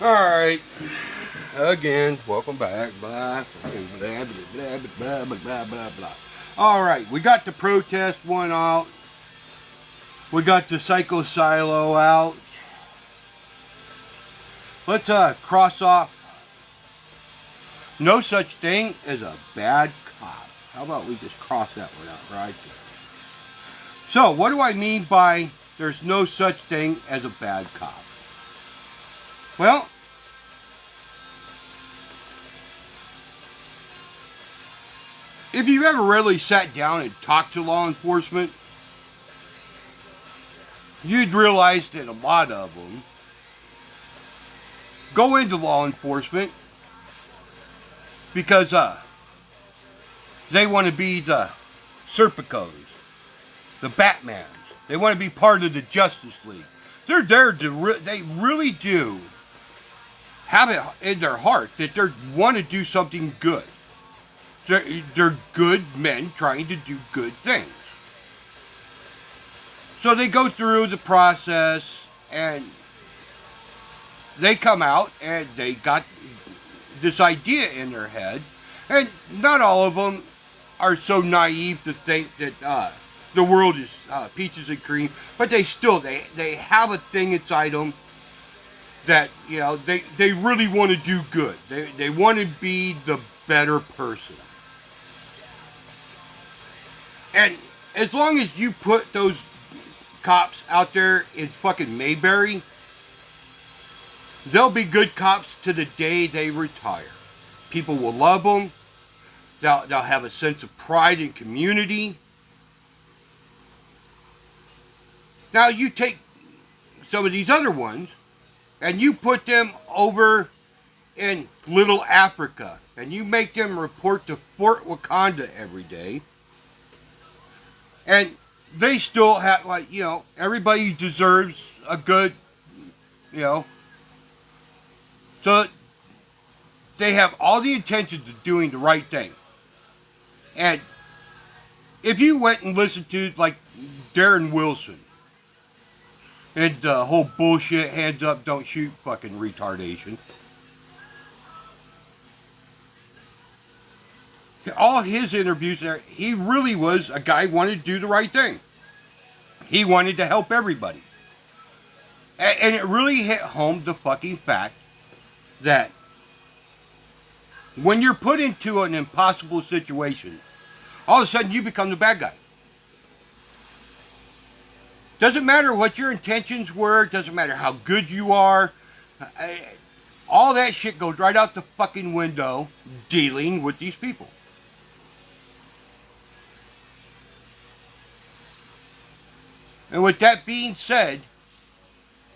Alright, again, welcome back. Blah, blah, blah, blah, blah, blah, blah, blah, blah. Alright, we got the protest one out. We got the Psycho Silo out. Let's cross off. No such thing as a bad cop. How about we just cross that one out right there? So, what do I mean by there's no such thing as a bad cop? Well, if you've ever really sat down and talked to law enforcement, you'd realize that a lot of them go into law enforcement because they want to be the Serpicos, the Batmans. They want to be part of the Justice League. They're there to they really do have it in their heart that they want to do something good. They're good men trying to do good things. So they go through the process and they come out and they got this idea in their head. And not all of them are so naive to think that the world is peaches and cream, but they still, they have a thing inside them that, you know, they really want to do good. They want to be the better person. And as long as you put those cops out there in fucking Mayberry, they'll be good cops to the day they retire. People will love them. They'll have a sense of pride and community. Now you take some of these other ones and you put them over in Little Africa and you make them report to Fort Wakanda every day. And they still have, like, you know, everybody deserves a good, you know. So they have all the intentions of doing the right thing. And if you went and listened to, like, Darren Wilson and the whole bullshit, hands up, don't shoot fucking retardation. All his interviews there, he really was a guy who wanted to do the right thing. He wanted to help everybody. And it really hit home the fucking fact that when you're put into an impossible situation, all of a sudden you become the bad guy. Doesn't matter what your intentions were, doesn't matter how good you are, all that shit goes right out the fucking window dealing with these people. And with that being said,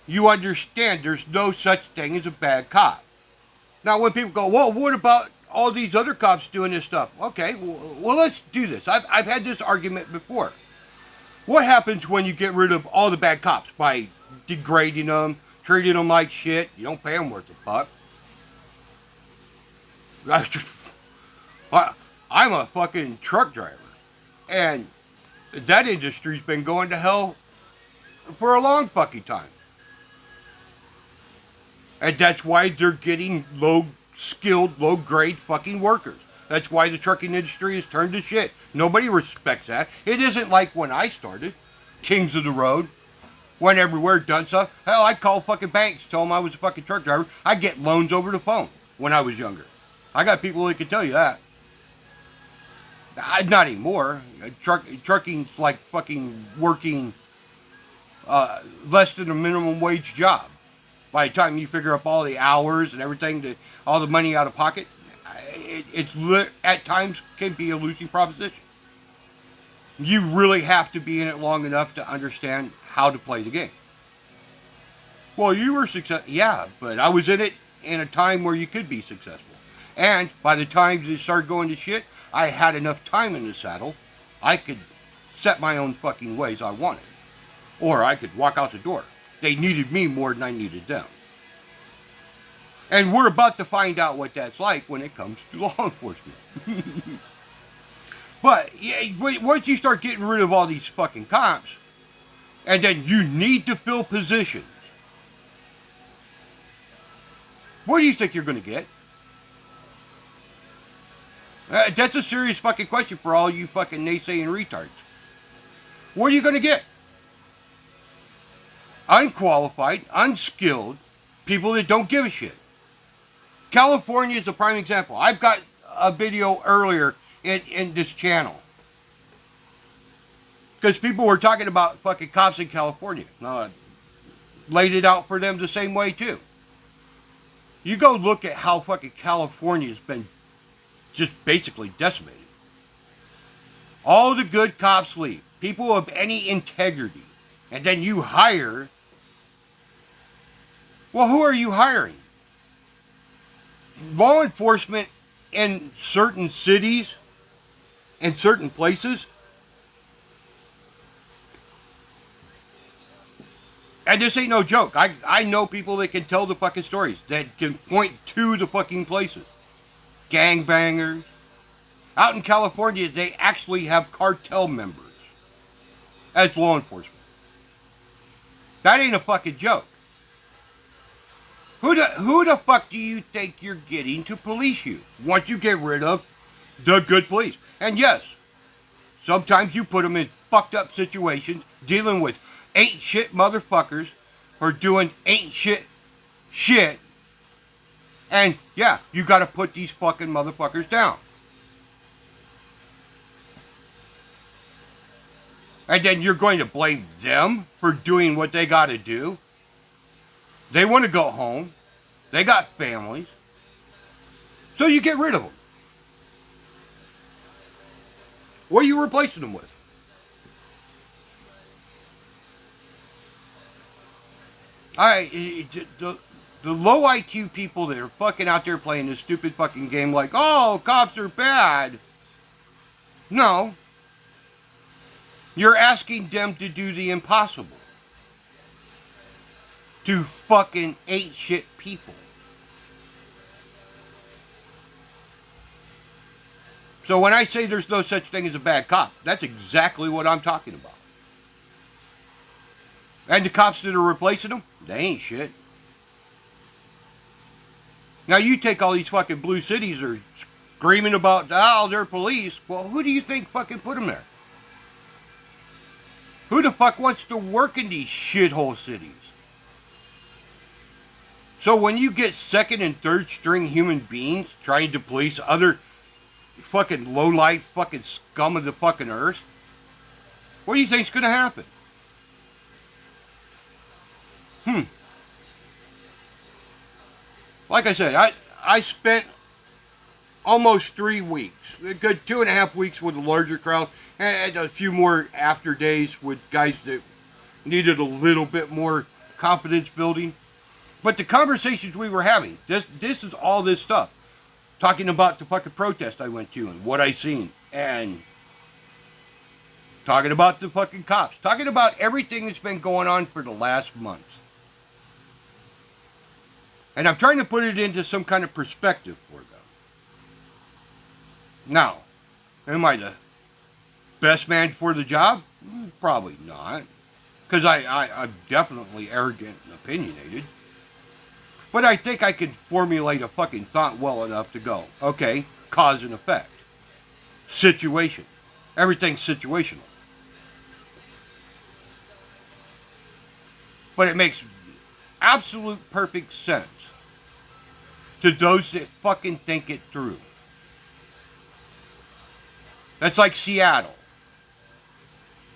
you understand there's no such thing as a bad cop. Now when people go, well, what about all these other cops doing this stuff? Okay, well let's do this. I've had this argument before. What happens when you get rid of all the bad cops by degrading them, treating them like shit? You don't pay them worth a buck. I'm a fucking truck driver. And that industry's been going to hell for a long fucking time. And that's why they're getting low-skilled, low-grade fucking workers. That's why the trucking industry has turned to shit. Nobody respects that. It isn't like when I started. Kings of the road. Went everywhere, done stuff. Hell, I'd call fucking banks, tell them I was a fucking truck driver. I'd get loans over the phone when I was younger. I got people that can tell you that. Not anymore. Trucking's like fucking working less than a minimum wage job. By the time you figure up all the hours and everything, all the money out of pocket, it's at times can be a losing proposition. You really have to be in it long enough to understand how to play the game. Well, you were successful. Yeah, but I was in it in a time where you could be successful. And by the time it started going to shit, I had enough time in the saddle. I could set my own fucking ways I wanted. Or I could walk out the door. They needed me more than I needed them. And we're about to find out what that's like when it comes to law enforcement. But yeah, once you start getting rid of all these fucking cops, and then you need to fill positions, What do you think you're going to get? That's a serious fucking question for all you fucking naysaying retards. What are you going to get? Unqualified, unskilled people that don't give a shit. California is a prime example. I've got a video earlier in this channel. Because people were talking about fucking cops in California. I laid it out for them the same way too. You go look at how fucking California's been just basically decimated. All the good cops leave. People of any integrity. And then you hire. Well, who are you hiring? Law enforcement in certain cities, in certain places. And this ain't no joke. I know people that can tell the fucking stories, that can point to the fucking places. Gangbangers. Out in California, they actually have cartel members as law enforcement. That ain't a fucking joke. Who the fuck do you think you're getting to police you once you get rid of the good police? And yes, sometimes you put them in fucked up situations dealing with ain't shit motherfuckers or doing ain't shit. And yeah, you got to put these fucking motherfuckers down. And then you're going to blame them for doing what they got to do. They want to go home. They got families. So you get rid of them. What are you replacing them with? The low IQ people that are fucking out there playing this stupid fucking game like, oh, cops are bad. No. You're asking them to do the impossible. To fucking ain't shit people. So when I say there's no such thing as a bad cop, that's exactly what I'm talking about. And the cops that are replacing them, they ain't shit. Now you take all these fucking blue cities that are screaming about, oh, they're police. Well, who do you think fucking put them there? Who the fuck wants to work in these shithole cities? So when you get second and third string human beings trying to police other fucking low-life fucking scum of the fucking earth, what do you think's gonna happen? Like I said, I spent almost 3 weeks, a good 2.5 weeks with a larger crowd, and a few more after days with guys that needed a little bit more confidence building. But the conversations we were having, this is all this stuff. Talking about the fucking protest I went to and what I seen. And talking about the fucking cops. Talking about everything that's been going on for the last month. And I'm trying to put it into some kind of perspective for them. Now, am I the best man for the job? Probably not. Because I'm definitely arrogant and opinionated. But I think I can formulate a fucking thought well enough to go, okay, cause and effect. Situation. Everything's situational. But it makes absolute perfect sense to those that fucking think it through. That's like Seattle.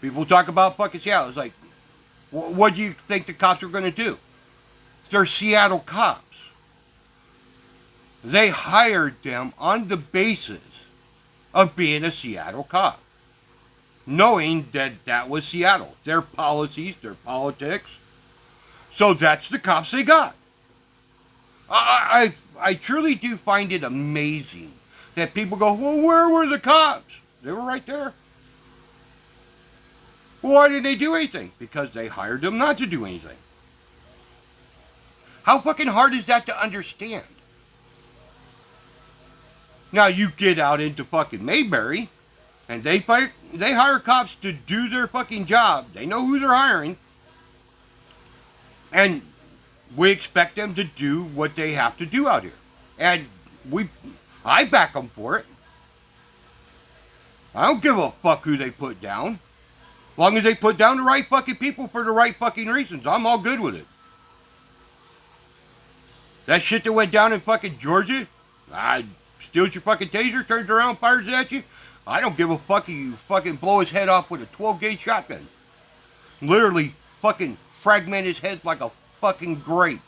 People talk about fucking Seattle. It's like, what do you think the cops are going to do? They're Seattle cops. They hired them on the basis of being a Seattle cop. Knowing that that was Seattle. Their policies, their politics. So that's the cops they got. I truly do find it amazing that people go, well, where were the cops? They were right there. Well, why didn't they do anything? Because they hired them not to do anything. How fucking hard is that to understand? Now you get out into fucking Mayberry, and they hire cops to do their fucking job. They know who they're hiring. And we expect them to do what they have to do out here. And I back them for it. I don't give a fuck who they put down. As long as they put down the right fucking people for the right fucking reasons, I'm all good with it. That shit that went down in fucking Georgia, steals your fucking taser, turns around, fires at you. I don't give a fuck if you fucking blow his head off with a 12-gauge shotgun. Literally fucking fragment his head like a fucking grape.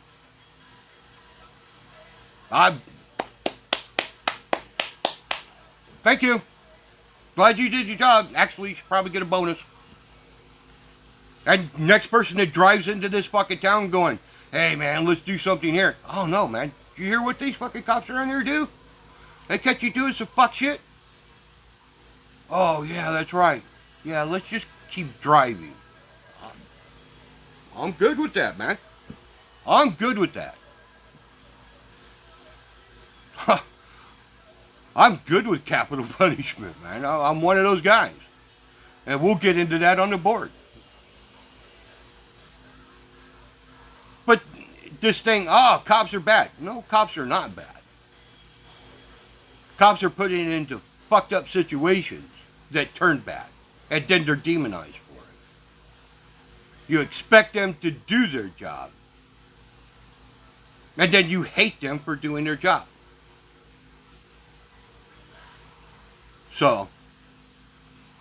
Thank you. Glad you did your job. Actually, you should probably get a bonus. And next person that drives into this fucking town going, hey man, let's do something here. Oh no, man. Did you hear what these fucking cops around here do? They catch you doing some fuck shit? Oh yeah, that's right. Yeah, let's just keep driving. I'm good with that, man. I'm good with that. I'm good with capital punishment, man. I'm one of those guys. And we'll get into that on the board. But this thing, cops are bad. No, cops are not bad. Cops are putting it into fucked up situations that turn bad. And then they're demonized for it. You expect them to do their job. And then you hate them for doing their job. So,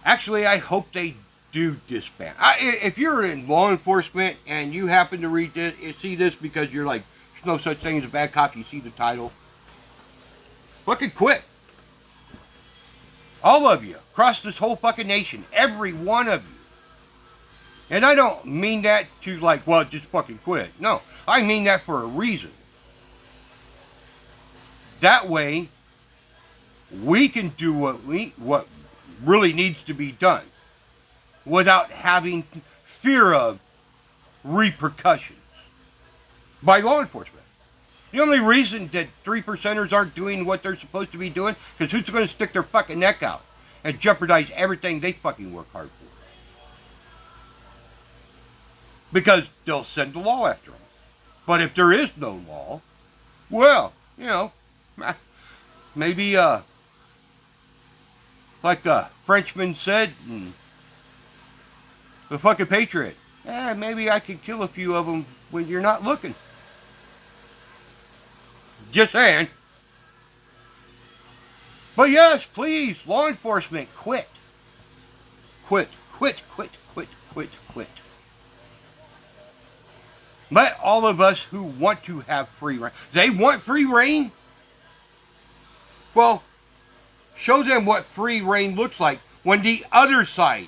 actually, I hope they do disband. If you're in law enforcement and you happen to read this, see this because you're like, there's no such thing as a bad cop, you see the title, fucking quit. All of you, across this whole fucking nation, every one of you. And I don't mean that to like, well, just fucking quit. No, I mean that for a reason. That way, we can do what really needs to be done without having fear of repercussions by law enforcement. The only reason that 3%ers aren't doing what they're supposed to be doing is who's going to stick their fucking neck out and jeopardize everything they fucking work hard for. Because they'll send the law after them. But if there is no law, well, you know, maybe like a Frenchman said, the fucking Patriot, maybe I could kill a few of them when you're not looking. Just saying. But yes, please, law enforcement, quit. Quit. Let all of us who want to have free reign. They want free reign? Well, show them what free reign looks like when the other side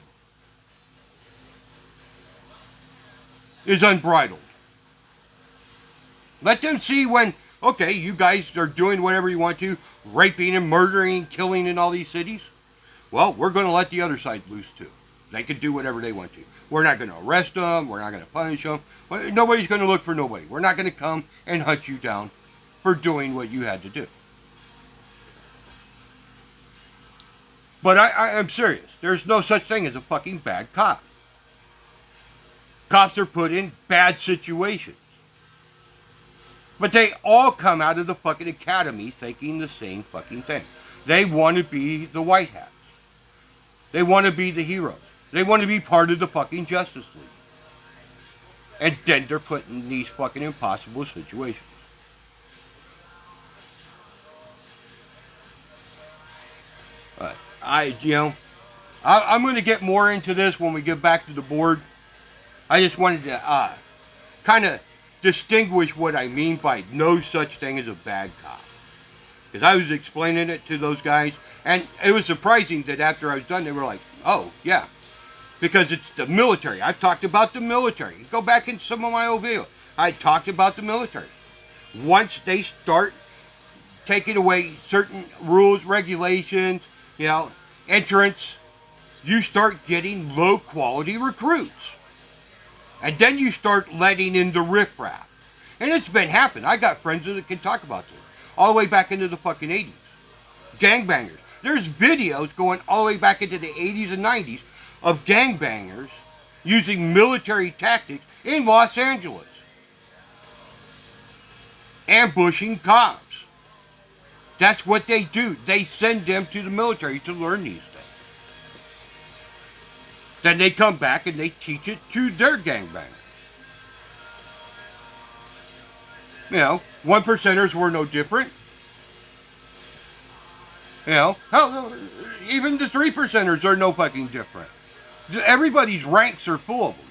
is unbridled. Let them see when, okay, you guys are doing whatever you want to, raping and murdering, killing in all these cities. Well, we're going to let the other side loose too. They can do whatever they want to. We're not going to arrest them. We're not going to punish them. Nobody's going to look for nobody. We're not going to come and hunt you down for doing what you had to do. But I am serious. There's no such thing as a fucking bad cop. Cops are put in bad situations. But they all come out of the fucking academy thinking the same fucking thing. They want to be the white hats. They want to be the heroes. They want to be part of the fucking Justice League. And then they're put in these fucking impossible situations. I'm going to get more into this when we get back to the board. I just wanted to kind of distinguish what I mean by no such thing as a bad cop. Because I was explaining it to those guys, and it was surprising that after I was done, they were like, oh, yeah. Because it's the military. I've talked about the military. You go back in some of my old videos. I talked about the military. Once they start taking away certain rules, regulations, entrance, you start getting low quality recruits. And then you start letting in the riffraff. And it's been happening. I got friends that can talk about this. All the way back into the fucking 80s. Gangbangers. There's videos going all the way back into the 80s and 90s of gangbangers using military tactics in Los Angeles. ambushing cops. That's what they do. They send them to the military to learn these things. Then they come back and they teach it to their gangbangers. You know, 1%ers were no different. You know, hell, even the 3%ers are no fucking different. Everybody's ranks are full of them.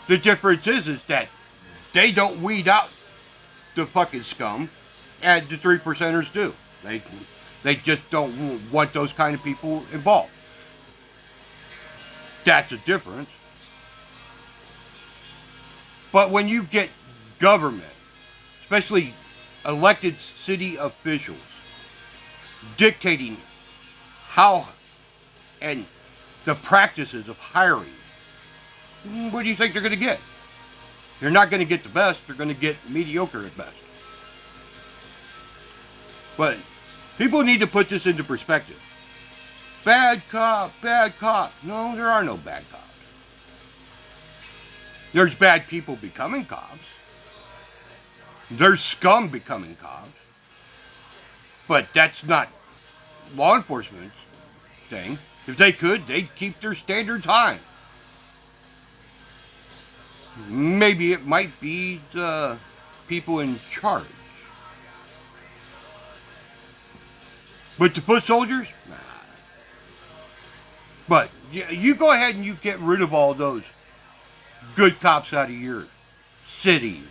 The difference is that they don't weed out the fucking scum, and the 3%ers do. They just don't want those kind of people involved. That's a difference. But when you get government, especially elected city officials, dictating how and the practices of hiring, what do you think they're going to get? They're not going to get the best. They're going to get mediocre at best. But people need to put this into perspective. Bad cop, bad cop. No, there are no bad cops. There's bad people becoming cops. There's scum becoming cops. But that's not law enforcement's thing. If they could, they'd keep their standards high. Maybe it might be the people in charge. But the foot soldiers? Nah. But you go ahead and you get rid of all those good cops out of your cities.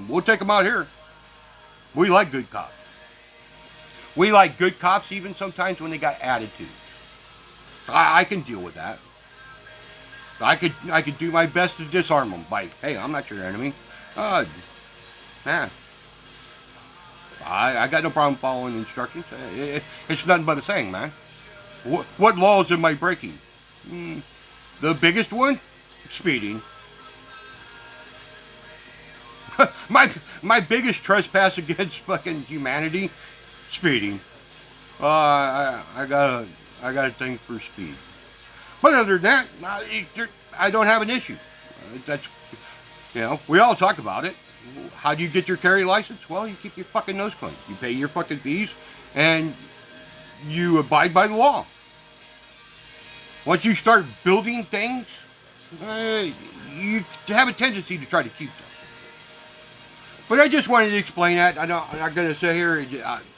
We'll take them out here. We like good cops. We like good cops even sometimes when they got attitude. I can deal with that. I could do my best to disarm them by, hey, I'm not your enemy. I got no problem following instructions. It's nothing but a saying, man. What laws am I breaking? The biggest one? Speeding. my biggest trespass against fucking humanity? Speeding. I got a thing for speed. But other than that, I don't have an issue. That's, we all talk about it. How do you get your carry license? Well, you keep your fucking nose clean. You pay your fucking fees, and you abide by the law. Once you start building things, you have a tendency to try to keep them. But I just wanted to explain that. I'm not going to sit here.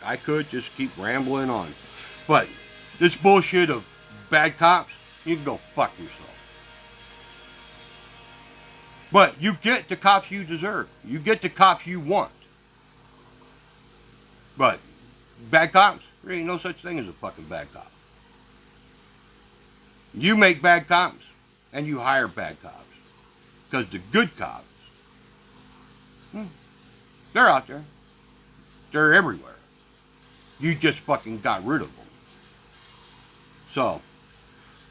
I could just keep rambling on. But this bullshit of bad cops, you can go fuck yourself. But you get the cops you deserve. You get the cops you want. But bad cops, there ain't no such thing as a fucking bad cop. You make bad cops and you hire bad cops. Because the good cops, they're out there. They're everywhere. You just fucking got rid of them. So,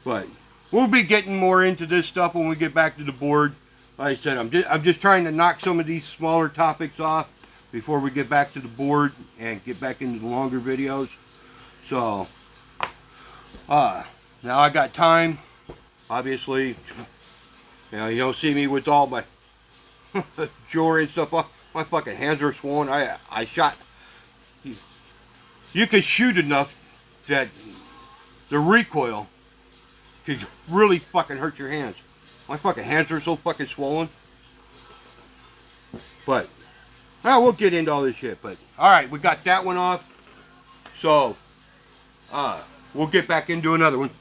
but we'll be getting more into this stuff when we get back to the board. Like I said, I'm just trying to knock some of these smaller topics off before we get back to the board and get back into the longer videos. So, now I got time. Obviously, you don't see me with all my jewelry and stuff. My fucking hands are swollen. I shot. You can shoot enough that the recoil could really fucking hurt your hands. My fucking hands are so fucking swollen. But, we'll get into all this shit. But, alright, we got that one off. So, we'll get back into another one.